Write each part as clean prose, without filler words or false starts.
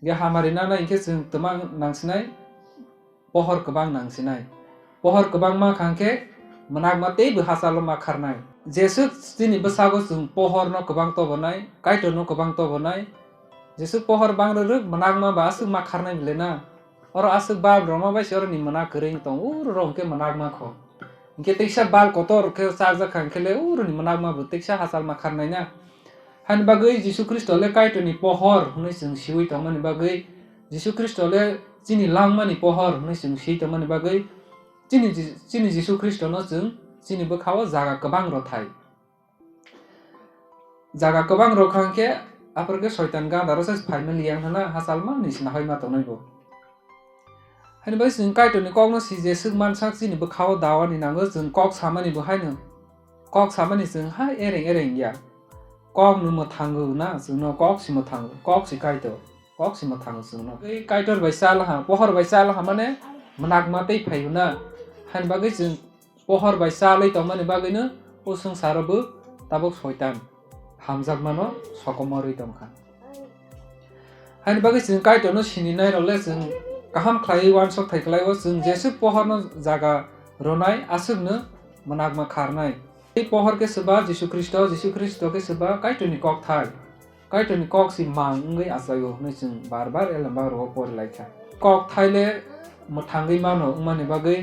ge hamarina na inke जों तमां नांसिनाय pohor kebang nangsinai pohor kebang ma khangke menak ma teibo hasalo ma kharnai jesu tini besago जों pohor no kebang to bonai kaito no kebang to bonai jesu pohor bang ruk menak ma ba asuk ma kharnai bilena oro asuk bal roma bai sor ni menak kering tong rom ke menak ma kho inke teksa bal kotor ke sarja khangkele ni menak ma bu teksa hasal ma kharnai na han bagai Jesu Kristo le kaito ni pohor hunai जों siwi tongmani bagai Jesu Kristo le chini langmani pohor hunai जों si tongmani bagai chini Jesu Kristo no जों chini bokhawo jaga kebang ro thai jaga kebang ro khangke aporke shaitan ga daro sa family yang hana hasal ma ni sina hoima tongnai bo hani bai जों kaito ni kok no si Jesu mansak chini bokhawo dawani nango जों kok samani bo haino kok samani जों hai ereng ya kok nu mo thangu na जों no kok si mo thangu kok si kaito kok si mo thangu जों no ei kaitor bai sal ha pohor bai sal ha mane menak ma tei phaiu na han bagai जों pohor bai salai tongmani bagai no o sangsaro bo tabok shaitan hamjak mano sokomorui tongkha han bagai जों kaito no sini nai role जों kaham khlai wan sok thai khlai o जों jesu pohor no jaga ronai asuk no menak ma kharnai ei pohor ke seba Jesu Kristo ke seba kaito ni kok thai kaito ni kok si mang ngai asayo nei जों bar elamba ro por laika kok thaile mo thangai mano mane bagai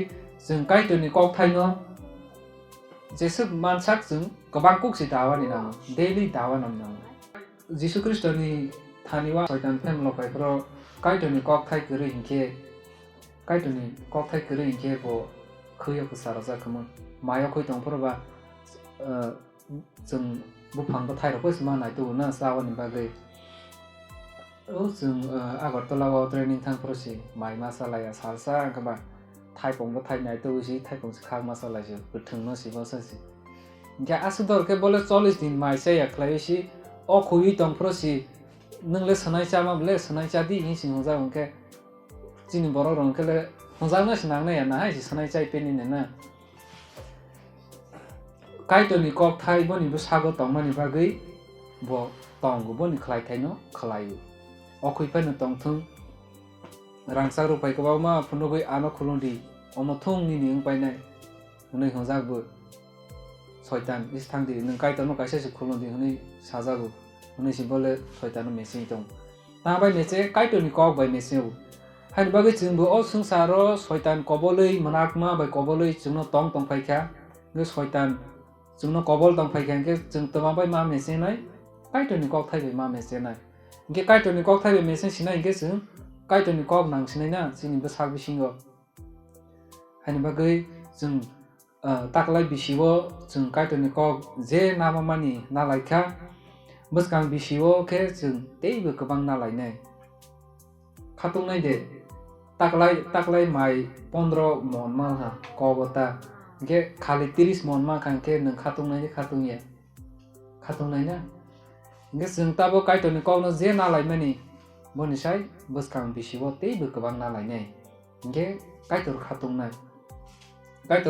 जों kaito ni kok thai no jesu mansak जों gobang kok si dawa ni nang daily dawa nam nang Jesu Kristo ni thaniwa shaitan phem lokai pro kaito ni kok thai kere hinke kaito ni kok thai kere hinke bo khyo ko saraja khama mayo khoi tong pro ba जों bufang ko thai ro ko sma nai tu na sawani bagai o जों agartala wa training thang pro si mai masala ya salsa ka ba thai pong ko thai nai tu si thai pong khak masala je buthung no si bo sa si ja asudor ke bole 40 din mai se ya khlai si o khoi tong pro si nang le sanai cha ma ble sanai cha di ni sing hong ja hong ke chini boro rong ke le hong ja na sinang na ya na hai si sanai chai pe ni na kaito ni kok thai bo ni bo sago tongmani bagai bo tong bo ni khlai thai no khlai o khoi pa no tong thung rangsa ro pai ko ba ma phuno goi ano khulundi omo thung ni ning pai nai hunai hong ja bo shaitan is thang di nang kaito no kaise se khulundi hunai saja go hunai si bole shaitan no mesi tong ta bai mese kaito ni kok bai mese han bagai जों bo o sangsaro shaitan kobolei manakma bai kobolei जों no tong pai kha ge shaitan जों no kobol tong pai kha ke जों tama bai ma mese nai kaito ni kok thai bai ma mese nai ge kaito ni kok thai bai mese sinai ge जों kaito ni kok nang sinai na chini bo sak bisingo han bagai जों taklai bisiwo जों kaito ni kok je nama mani na laikha buskang bisiwo ke जों teibo kobang na lainai khatung nai de taklai mai 15 mon ma ha kobota ge khali 30 mon ma khangke nang khatung nai na ge जों tabo kaito ni kok no je na lai mani boni sai buskang bisiwo teibo kobang na lainai ge kaitor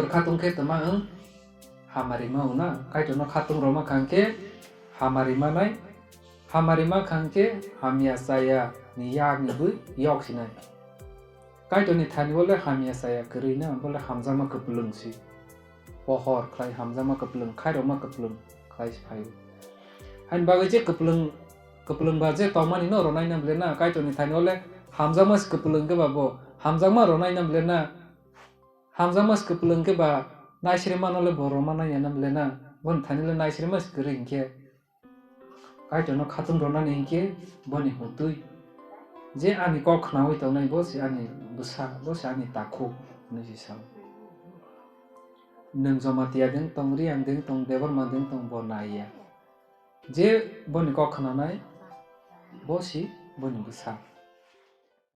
khatung ke tama hamari ma una kaito no khatung roma khangke hamari ma nai hamari ma khangke hamia saya ni yak ni bu yok sinai kaito ni thani bole hamia saya kri na bole hamjama keplung si pohor khlai hamjama keplung khairoma keplung khlai phai han bagai je keplung ba je tomani no ronai nam lena kaito ni thani bole hamjama keplung ke babo hamjama ronai nam lena hamjama keplung ke ba naisre manole boroma na yanam lena bon thani le naisre mas kri hinke kaito no khatung rona ni hinke boni hutui je ani kok khnawai tongnai bo si ani busa bo si ani takhu ni si sam nang jomatia ding tong riang ding tong debar ma ding tong bonaya je boni kok khnanai bo si boni busa